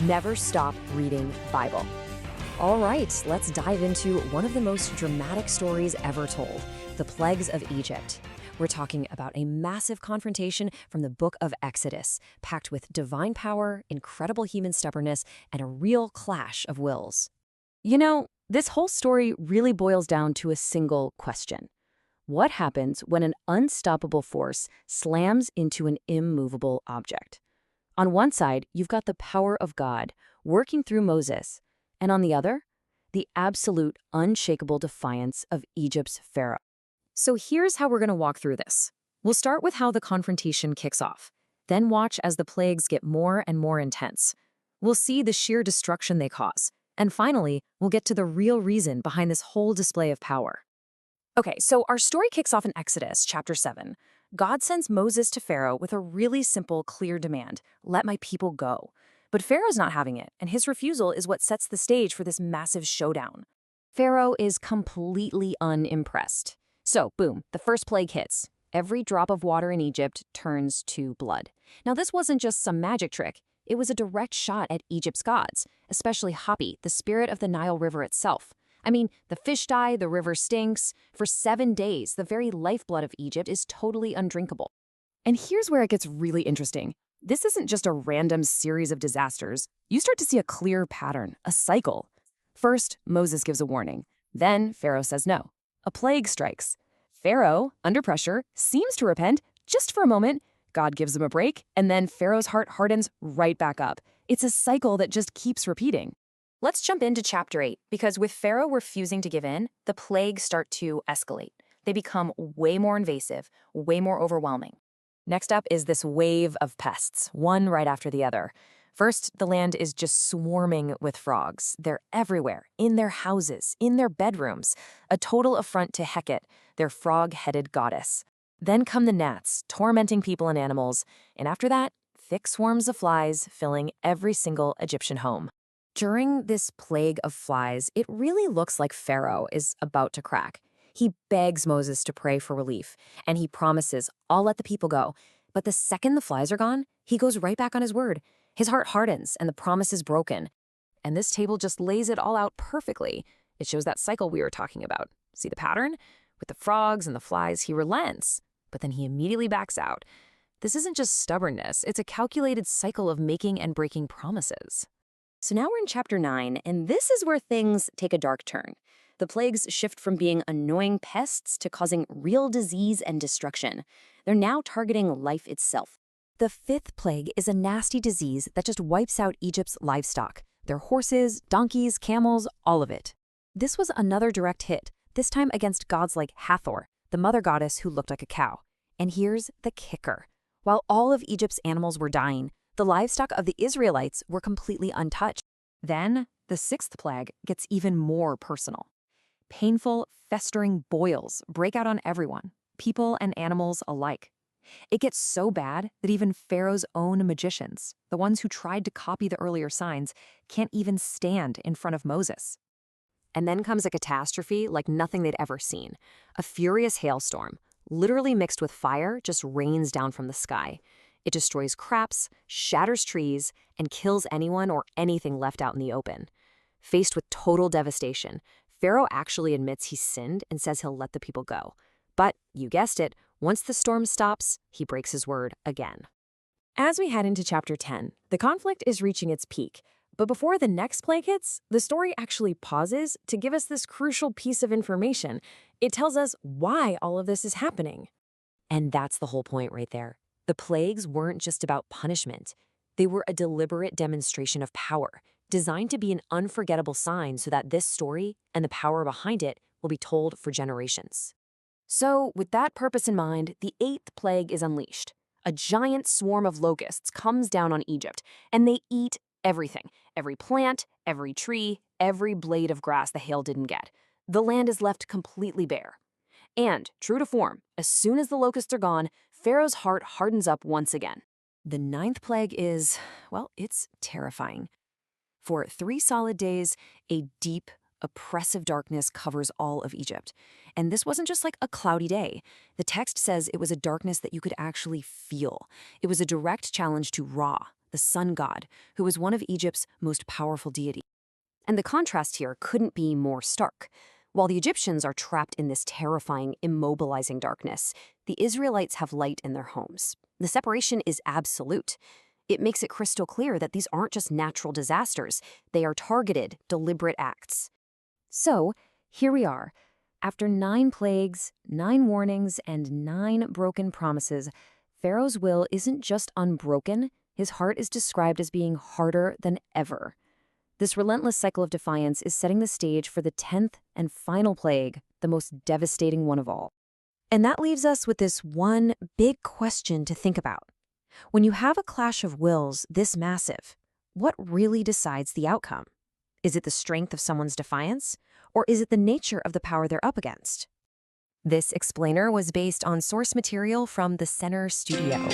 Never stop reading Bible. All right, let's dive into one of the most dramatic stories ever told, the plagues of Egypt. We're talking about a massive confrontation from the book of Exodus, packed with divine power, incredible human stubbornness, and a real clash of wills. You know, this whole story really boils down to a single question. What happens when an unstoppable force slams into an immovable object? On one side, you've got the power of God working through Moses, and on the other, the absolute unshakable defiance of Egypt's Pharaoh. So here's how we're going to walk through this. We'll start with how the confrontation kicks off, then watch as the plagues get more and more intense. We'll see the sheer destruction they cause, and finally, we'll get to the real reason behind this whole display of power. Okay, so our story kicks off in Exodus chapter 7. God sends Moses to Pharaoh with a really simple, clear demand: let my people go. But Pharaoh's not having it, and his refusal is what sets the stage for this massive showdown. Pharaoh is completely unimpressed. So, boom, the first plague hits. Every drop of water in Egypt turns to blood. Now, this wasn't just some magic trick. It was a direct shot at Egypt's gods, especially Hapi, the spirit of the Nile River itself. I mean, the fish die, the river stinks. For 7 days, the very lifeblood of Egypt is totally undrinkable. And here's where it gets really interesting. This isn't just a random series of disasters. You start to see a clear pattern, a cycle. First, Moses gives a warning. Then, Pharaoh says no. A plague strikes. Pharaoh, under pressure, seems to repent just for a moment. God gives him a break, and then Pharaoh's heart hardens right back up. It's a cycle that just keeps repeating. Let's jump into chapter 8, because with Pharaoh refusing to give in, the plagues start to escalate. They become way more invasive, way more overwhelming. Next up is this wave of pests, one right after the other. First, the land is just swarming with frogs. They're everywhere, in their houses, in their bedrooms, a total affront to Hecate, their frog-headed goddess. Then come the gnats, tormenting people and animals, and after that, thick swarms of flies filling every single Egyptian home. During this plague of flies, it really looks like Pharaoh is about to crack. He begs Moses to pray for relief, and he promises, I'll let the people go. But the second the flies are gone, he goes right back on his word. His heart hardens, and the promise is broken. And this table just lays it all out perfectly. It shows that cycle we were talking about. See the pattern? With the frogs and the flies, he relents, but then he immediately backs out. This isn't just stubbornness, it's a calculated cycle of making and breaking promises. So now we're in chapter 9, and this is where things take a dark turn. The plagues shift from being annoying pests to causing real disease and destruction. They're now targeting life itself. The fifth plague is a nasty disease that just wipes out Egypt's livestock. Their horses, donkeys, camels, all of it. This was another direct hit, this time against gods like Hathor, the mother goddess who looked like a cow. And here's the kicker. While all of Egypt's animals were dying, the livestock of the Israelites were completely untouched. Then, the sixth plague gets even more personal. Painful, festering boils break out on everyone, people and animals alike. It gets so bad that even Pharaoh's own magicians, the ones who tried to copy the earlier signs, can't even stand in front of Moses. And then comes a catastrophe like nothing they'd ever seen. A furious hailstorm, literally mixed with fire, just rains down from the sky. It destroys crops, shatters trees, and kills anyone or anything left out in the open. Faced with total devastation, Pharaoh actually admits he sinned and says he'll let the people go. But, you guessed it, once the storm stops, he breaks his word again. As we head into chapter 10, the conflict is reaching its peak. But before the next plague hits, the story actually pauses to give us this crucial piece of information. It tells us why all of this is happening. And that's the whole point right there. The plagues weren't just about punishment. They were a deliberate demonstration of power, designed to be an unforgettable sign so that this story and the power behind it will be told for generations. So, with that purpose in mind, the eighth plague is unleashed. A giant swarm of locusts comes down on Egypt, and they eat everything. Every plant, every tree, every blade of grass the hail didn't get. The land is left completely bare. And, true to form, as soon as the locusts are gone, Pharaoh's heart hardens up once again. The ninth plague is, well, it's terrifying. For 3 solid days, a deep, oppressive darkness covers all of Egypt. And this wasn't just like a cloudy day. The text says it was a darkness that you could actually feel. It was a direct challenge to Ra, the sun god, who was one of Egypt's most powerful deities. And the contrast here couldn't be more stark. While the Egyptians are trapped in this terrifying, immobilizing darkness, the Israelites have light in their homes. The separation is absolute. It makes it crystal clear that these aren't just natural disasters. They are targeted, deliberate acts. So, here we are. After 9 plagues, 9 warnings, and 9 broken promises, Pharaoh's will isn't just unbroken, his heart is described as being harder than ever. This relentless cycle of defiance is setting the stage for the 10th and final plague, the most devastating one of all. And that leaves us with this one big question to think about. When you have a clash of wills this massive, what really decides the outcome? Is it the strength of someone's defiance, or is it the nature of the power they're up against? This explainer was based on source material from the Center Studio.